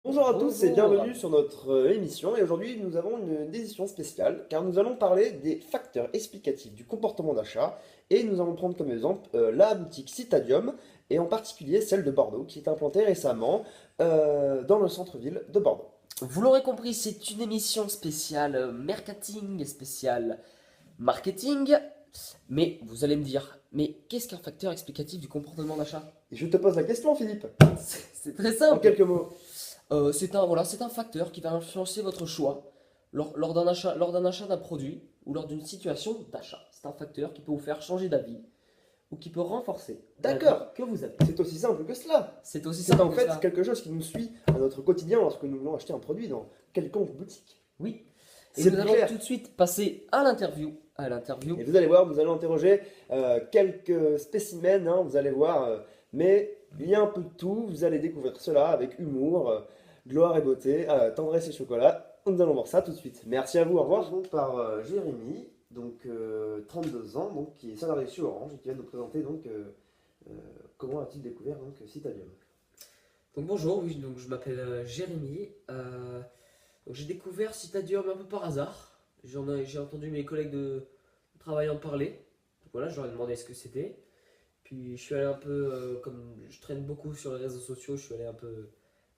Bonjour à tous et Bonjour. bienvenue sur notre émission. Et aujourd'hui, nous avons une édition spéciale car nous allons parler des facteurs explicatifs du comportement d'achat et nous allons prendre comme exemple la boutique Citadium et en particulier celle de Bordeaux qui est implantée récemment dans le centre-ville de Bordeaux. Vous l'aurez compris, c'est une émission spéciale mercating, spéciale marketing. Mais vous allez me dire, mais qu'est-ce qu'un facteur explicatif du comportement d'achat? Et je te pose la question, Philippe, C'est très en simple. quelques mots. C'est un facteur qui va influencer votre choix lors d'un achat d'un produit ou lors d'une situation d'achat. C'est un facteur qui peut vous faire changer d'avis ou qui peut renforcer l'avis D'accord, que vous avez. c'est aussi simple que cela. C'est aussi C'est simple en que fait cela. quelque chose qui nous suit à notre quotidien lorsque nous voulons acheter un produit dans quelconque boutique. Oui. Et C'est nous plus allons clair. tout de suite passer à l'interview. À l'interview. Et vous allez voir, nous allons interroger quelques spécimens, hein, vous allez voir, mais il y a un peu de tout, vous allez découvrir cela avec humour, gloire et beauté, tendresse et chocolat. Nous allons voir ça tout de suite. Merci à vous, au revoir. Donc par Jérémy, donc 32 ans, donc, qui est salarié chez Orange et qui vient nous présenter donc euh, comment a-t-il découvert donc Citadium. Donc bonjour, oui, donc je m'appelle Jérémy. Donc j'ai découvert Citadium un peu par hasard. J'ai entendu mes collègues de travail en parler. Donc voilà, je leur ai demandé ce que c'était. Puis je suis allé un peu, comme je traîne beaucoup sur les réseaux sociaux, je suis allé un peu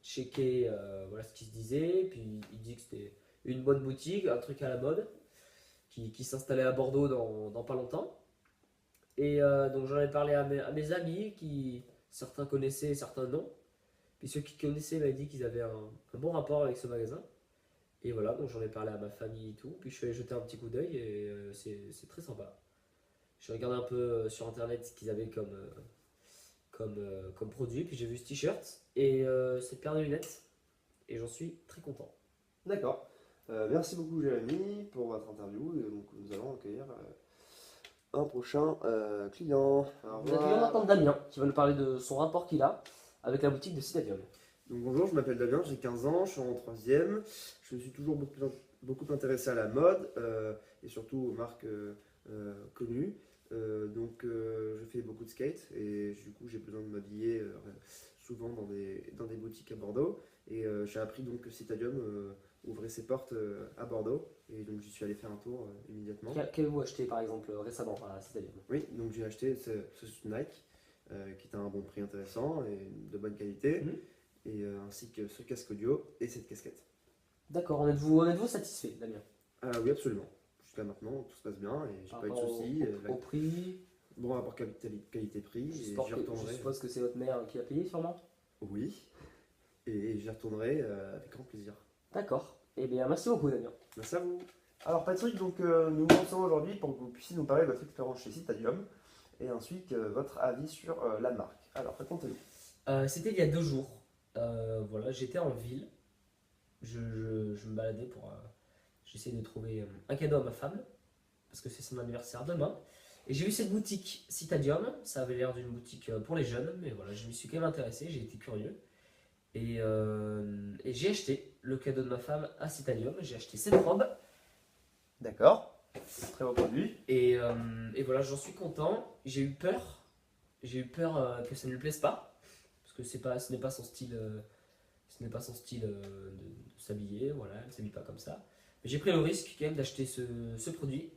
checker voilà, ce qui se disait. Puis il dit que c'était une bonne boutique, un truc à la mode, qui s'installait à Bordeaux dans pas longtemps. Et donc j'en ai parlé à mes amis, certains connaissaient, certains non. Puis ceux qui connaissaient m'avaient dit qu'ils avaient un bon rapport avec ce magasin. Et voilà, donc j'en ai parlé à ma famille et tout. Puis je suis allé jeter un petit coup d'œil et c'est très sympa. J'ai regardé un peu sur internet ce qu'ils avaient comme produit. Puis j'ai vu ce t-shirt et cette paire de lunettes. Et j'en suis très content. D'accord. Merci beaucoup Jérémy pour votre interview. Et donc nous allons accueillir un prochain client. Au Nous accueillons revoir. maintenant Damien qui va nous parler de son rapport qu'il a avec la boutique de Citadium. Donc bonjour, je m'appelle Damien, j'ai 15 ans, je suis en troisième. Je me suis toujours beaucoup intéressé à la mode et surtout aux marques connues. Je fais beaucoup de skate et du coup j'ai besoin de m'habiller souvent dans des boutiques à Bordeaux. Et j'ai appris donc que Citadium ouvrait ses portes à Bordeaux et donc j'y suis allé faire un tour immédiatement. Qu'avez-vous acheté par exemple récemment à Citadium? Oui, donc j'ai acheté ce Nike qui est à un bon prix intéressant et de bonne qualité Mhm. et ainsi que ce casque audio et cette casquette. D'accord, en êtes-vous satisfait, Damien? Ah oui, absolument. Jusqu'à maintenant, tout se passe bien et j'ai Par pas eu de rapport soucis. au prix? Bon rapport qualité-prix Je et suppose j'y que, je retournerai. suppose que c'est votre mère qui a payé, sûrement. Oui, et j'y retournerai avec grand plaisir. D'accord. Eh bien, merci beaucoup, Damien. Merci à vous. Alors Patrick, donc nous vous recevons aujourd'hui pour que vous puissiez nous parler de votre expérience chez Citadium et ensuite votre avis sur la marque. Alors racontez-nous. C'était il y a 2 jours. Voilà, j'étais en ville. Je me baladais pour. J'essayais de trouver un cadeau à ma femme, parce que c'est son anniversaire demain. Et j'ai vu cette boutique Citadium. Ça avait l'air d'une boutique pour les jeunes, mais voilà, je m'y suis quand même intéressé, j'ai été curieux. Et j'ai acheté le cadeau de ma femme à Citadium. J'ai acheté cette robe. D'accord, très beau produit. Et voilà, j'en suis content. J'ai eu peur. J'ai eu peur que ça ne lui plaise pas. Parce que ce n'est pas son style, de s'habiller. Voilà, elle ne s'habille pas comme ça. Mais j'ai pris le risque quand même d'acheter ce produit.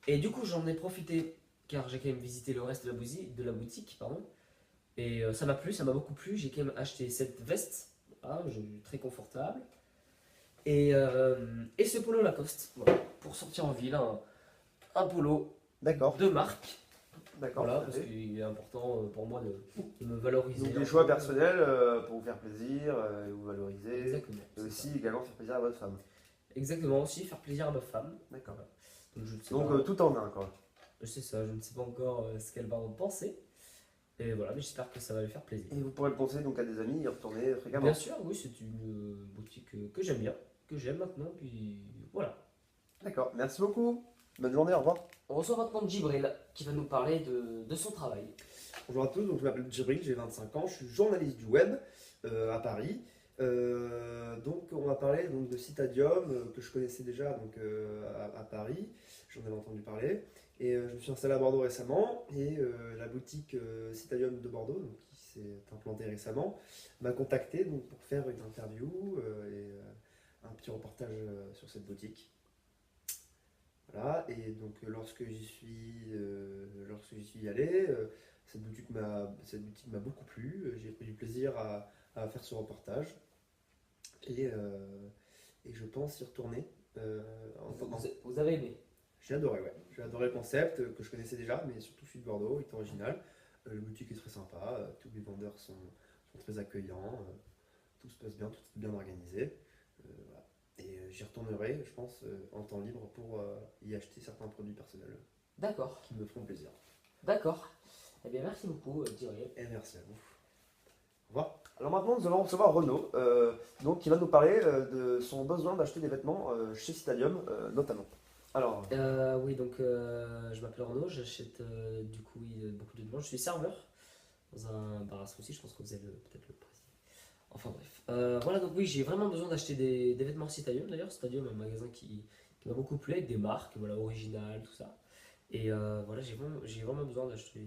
Et du coup, j'en ai profité car j'ai quand même visité le reste de la boutique, pardon. Et ça m'a plu, ça m'a beaucoup plu. J'ai quand même acheté cette veste, voilà, très confortable. Et ce polo Lacoste, voilà, pour sortir en ville, un polo D'accord, de marque, d'accord, voilà, tout à parce fait. qu'il est important pour moi de me valoriser. Donc un des choix peu. personnels pour vous faire plaisir et vous valoriser, Exactement, et c'est ça. aussi également faire plaisir à votre femme. Exactement, aussi faire plaisir à ma femme. D'accord. Voilà. Donc je ne sais Donc pas, tout en un quoi. c'est ça, je ne sais pas encore ce qu'elle va en penser. Et voilà, mais j'espère que ça va lui faire plaisir. Et vous pourrez le conseiller donc à des amis et y retourner Bien fréquemment. sûr, oui, c'est une boutique que j'aime bien, que j'aime maintenant, puis voilà. D'accord, merci beaucoup. Bonne journée, au revoir. On reçoit maintenant Djibril qui va nous parler de son travail. Bonjour à tous, donc je m'appelle Djibril, j'ai 25 ans, je suis journaliste du web à Paris. Donc on va parler donc, de Citadium que je connaissais déjà donc, à Paris, j'en avais entendu parler. Et je me suis installé à Bordeaux récemment et la boutique Citadium de Bordeaux, donc, qui s'est implanté récemment, m'a contacté donc, pour faire une interview et un petit reportage sur cette boutique. Voilà, et donc lorsque j'y suis allé, cette boutique m'a beaucoup plu. J'ai pris du plaisir à faire ce reportage et je pense y retourner. Vous avez aimé? J'ai adoré, ouais. J'ai adoré le concept que je connaissais déjà, mais surtout celui de Bordeaux, il est original. La boutique est très sympa, tous les vendeurs sont très accueillants, tout se passe bien, tout est bien organisé. Voilà. Et j'y retournerai, je pense, en temps libre pour y acheter certains produits personnels D'accord. qui me feront plaisir. D'accord. Eh bien, merci beaucoup, Thierry. Et merci à vous. Au revoir. Alors maintenant, nous allons recevoir Renaud, donc, qui va nous parler de son besoin d'acheter des vêtements chez Citadium, notamment. Alors, Oui, donc je m'appelle Renaud, j'achète du coup beaucoup de vêtements. Je suis serveur dans un bar à smoothie, je pense que vous êtes peut-être le président. Enfin bref. Voilà, donc oui, j'ai vraiment besoin d'acheter des vêtements Citadium d'ailleurs. Citadium est un magasin qui m'a beaucoup plu avec des marques, voilà, originales, tout ça. Et voilà, j'ai vraiment besoin d'acheter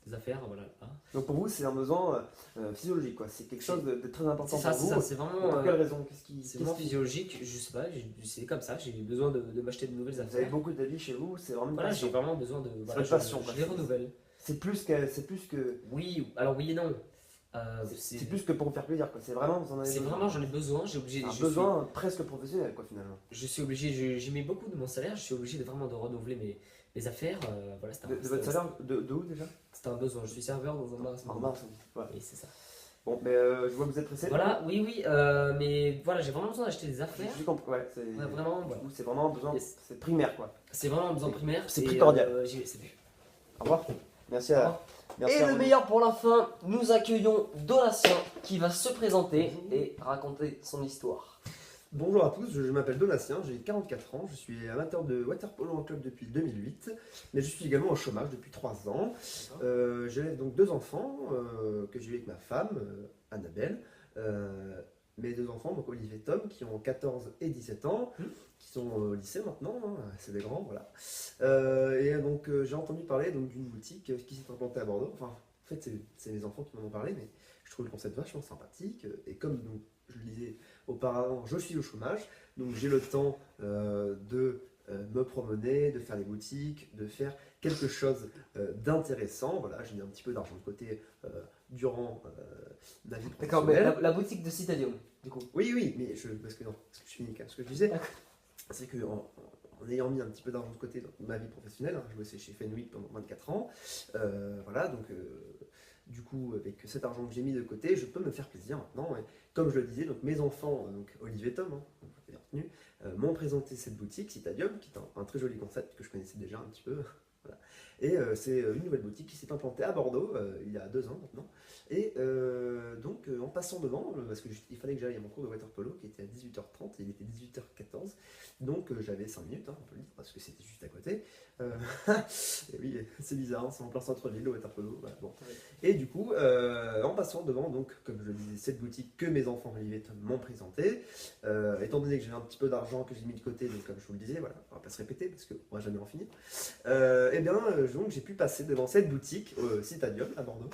des affaires, voilà. Là. donc pour vous, c'est un besoin physiologique, quoi. C'est quelque chose de très important C'est ça, pour c'est vous. ça, c'est Mais vraiment. pour quelle raison? C'est vraiment physiologique, je sais pas, c'est comme ça, j'ai besoin de m'acheter de nouvelles Vous avez affaires. beaucoup d'habits chez vous, c'est vraiment une Voilà, j'ai passion. vraiment besoin de. Voilà, une passion, quoi. je les renouvelle. C'est plus que Oui, alors oui et non. c'est plus que pour vous faire plaisir, quoi. C'est vraiment, vous en avez C'est besoin. vraiment, j'en ai besoin, j'ai obligé. Un besoin presque professionnel, quoi, finalement. Je suis obligé, j'ai mis beaucoup de mon salaire, je suis obligé de vraiment de renouveler mes affaires. Voilà, De votre salaire, de où déjà? c'est un besoin. Je suis serveur dans un bar. En mars, ouais. Oui, c'est ça. Bon, mais je vois que vous êtes pressé. Voilà, oui, mais voilà, j'ai vraiment besoin d'acheter des affaires. J'ai compris, ouais. Ouais, vraiment, voilà. C'est vraiment un besoin, Yes. c'est primaire, quoi. C'est vraiment un besoin primaire. C'est et, primordial. j'y vais, c'est vu. Au revoir. Merci Au à. revoir. Merci Et à le vous. meilleur pour la fin, nous accueillons Donatien qui va se présenter et raconter son histoire. Bonjour à tous, je m'appelle Donatien, j'ai 44 ans, je suis amateur de waterpolo en club depuis 2008, mais je suis également au chômage depuis 3 ans. J'élève donc 2 enfants que j'ai eu avec ma femme, Annabelle. Mes 2 enfants, donc Olivier et Tom, qui ont 14 et 17 ans, qui sont au lycée maintenant, hein, c'est des grands, voilà. Et donc j'ai entendu parler donc, d'une boutique qui s'est implantée à Bordeaux. Enfin, en fait, c'est mes enfants qui m'en ont parlé, mais je trouve le concept vachement sympathique. Et comme donc, je le disais auparavant, je suis au chômage, donc j'ai le temps de me promener, de faire des boutiques, de faire quelque chose d'intéressant. Voilà, j'ai mis un petit peu d'argent de côté durant ma vie D'accord, mais professionnelle. la boutique de Citadium, du coup. Oui, mais parce que je finis quand même. Ce que je disais, c'est que en ayant mis un petit peu d'argent de côté dans ma vie professionnelle, hein, je bossais chez Fenwick pendant 24 ans, voilà, donc du coup, avec cet argent que j'ai mis de côté, je peux me faire plaisir maintenant. Et comme je le disais, donc mes enfants, donc Olivier et Tom, hein, vous l'avez retenu, m'ont présenté cette boutique Citadium, qui est un très joli concept que je connaissais déjà un petit peu. Voilà. Et c'est une nouvelle boutique qui s'est implantée à Bordeaux il y a 2 ans maintenant. Et donc en passant devant, parce qu'il fallait que j'aille à mon cours de water polo qui était à 18h30 et il était 18h14, donc j'avais 5 minutes, hein, on peut le dire, parce que c'était juste à côté. Et oui, c'est bizarre, hein, c'est en plein centre-ville le water polo. Voilà, bon. Et du coup, en passant devant, donc comme je le disais, cette boutique que mes enfants Olivier et Tom m'ont présentée, étant donné que j'ai un petit peu d'argent que j'ai mis de côté, donc comme je vous le disais, voilà, on va pas se répéter parce qu'on va jamais en finir. Et bien, donc j'ai pu passer devant cette boutique au Citadium à Bordeaux,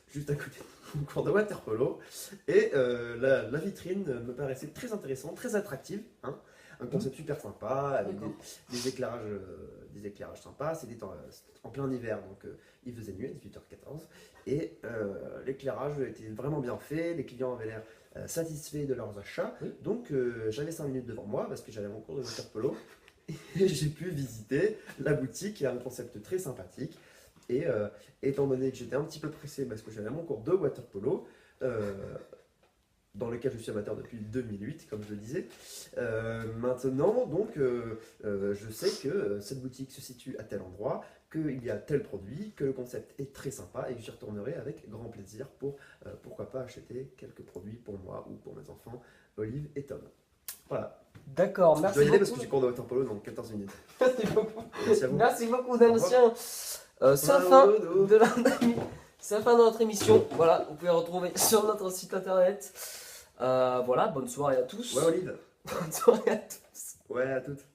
juste à côté de mon cours de water polo, et la vitrine me paraissait très intéressante, très attractive, hein. Un concept super sympa, avec des éclairages sympas. C'était en plein hiver, donc il faisait nuit à 18h14. Et l'éclairage était vraiment bien fait, les clients avaient l'air satisfaits de leurs achats. Oui. Donc j'avais 5 minutes devant moi parce que j'avais mon cours de water polo. Et j'ai pu visiter la boutique qui a un concept très sympathique. Et étant donné que j'étais un petit peu pressé parce que j'avais mon cours de water polo, dans lequel je suis amateur depuis 2008, comme je le disais. Maintenant, donc, je sais que cette boutique se situe à tel endroit, qu'il y a tel produit, que le concept est très sympa et que j'y retournerai avec grand plaisir pour, pourquoi pas, acheter quelques produits pour moi ou pour mes enfants, Olive et Tom. Voilà. D'accord, Je merci dois y aller parce beaucoup. que j'ai cours de water polo dans 14 minutes. Merci beaucoup. Merci à vous. Merci beaucoup, Donatien. C'est la fin de c'est la fin de notre émission. Voilà, vous pouvez retrouver sur notre site internet. Voilà, bonne soirée à tous. Ouais, Olive. Bonne soirée à tous. Ouais, à toutes.